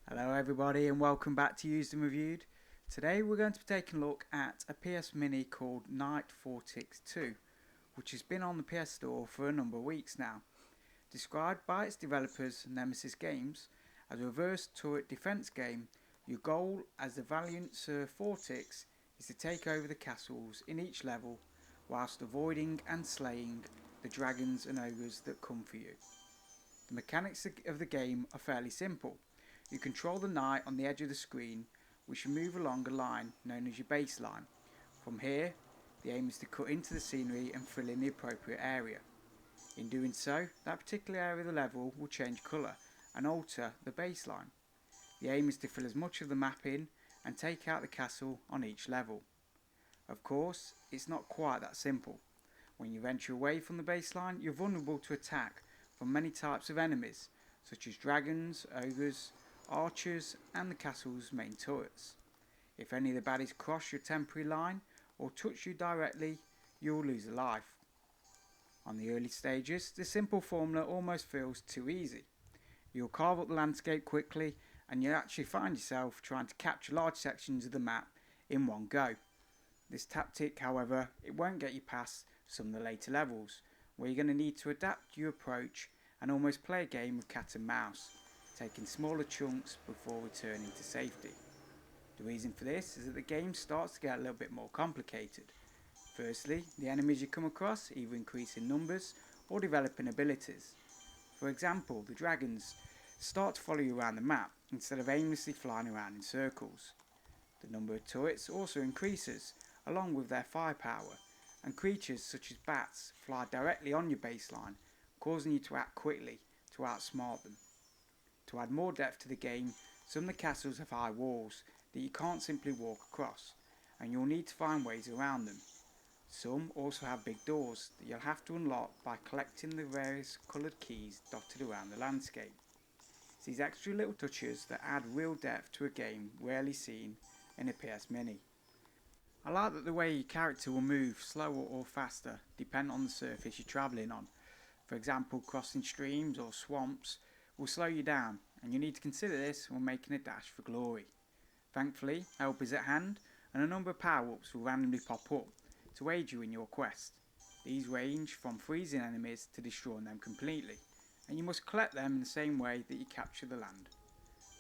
Hello everybody and welcome back to Used and Reviewed. Today we're going to be taking a look at a PS Mini called Knight Fortix 2, which has been on the PS Store for a number of weeks now. Described by its developers Nemesis Games as a reverse turret defense game, your goal as the valiant Sir Fortix is to take over the castles in each level whilst avoiding and slaying the dragons and ogres that come for you. The mechanics of the game are fairly simple. You control the knight on the edge of the screen, which will move along a line known as your baseline. From here, the aim is to cut into the scenery and fill in the appropriate area. In doing so, that particular area of the level will change colour and alter the baseline. The aim is to fill as much of the map in and take out the castle on each level. Of course, it's not quite that simple. When you venture away from the baseline, you're vulnerable to attack from many types of enemies, such as dragons, ogres, archers and the castle's main turrets. If any of the baddies cross your temporary line or touch you directly, you will lose a life. On the early stages, this simple formula almost feels too easy. You'll carve up the landscape quickly and you'll actually find yourself trying to capture large sections of the map in one go. This tactic, however, it won't get you past some of the later levels, where you're going to need to adapt your approach and almost play a game of cat and mouse, taking smaller chunks before returning to safety. The reason for this is that the game starts to get a little bit more complicated. Firstly, the enemies you come across either increase in numbers or develop in abilities. For example, the dragons start to follow you around the map instead of aimlessly flying around in circles. The number of turrets also increases along with their firepower, and creatures such as bats fly directly on your baseline, causing you to act quickly to outsmart them. To add more depth to the game, some of the castles have high walls that you can't simply walk across, and you'll need to find ways around them. Some also have big doors that you'll have to unlock by collecting the various coloured keys dotted around the landscape. It's these extra little touches that add real depth to a game rarely seen in a PS Mini. I like that the way your character will move slower or faster depending on the surface you're travelling on. For example, crossing streams or swamps will slow you down, and you need to consider this when making a dash for glory. Thankfully, help is at hand and a number of power-ups will randomly pop up to aid you in your quest. These range from freezing enemies to destroying them completely, and you must collect them in the same way that you capture the land.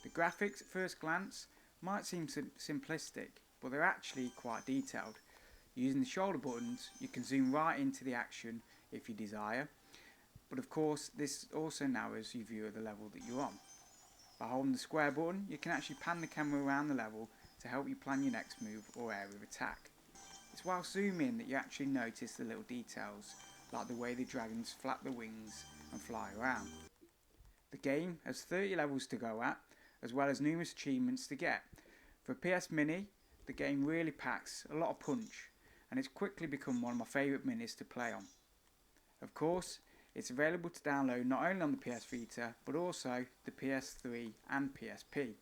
The graphics at first glance might seem simplistic, but they're actually quite detailed. Using the shoulder buttons, you can zoom right into the action if you desire, but of course this also narrows your view of the level that you're on. By holding the square button, you can actually pan the camera around the level to help you plan your next move or area of attack. It's while zooming that you actually notice the little details, like the way the dragons flap their wings and fly around. The game has 30 levels to go at, as well as numerous achievements to get. For a PS Mini, the game really packs a lot of punch, and it's quickly become one of my favourite minis to play on. Of course, it's available to download not only on the PS Vita, but also the PS3 and PSP.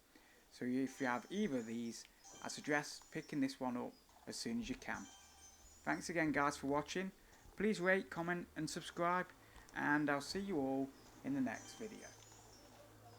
So if you have either of these, I suggest picking this one up as soon as you can. Thanks again guys for watching. Please rate, comment and subscribe, and I'll see you all in the next video.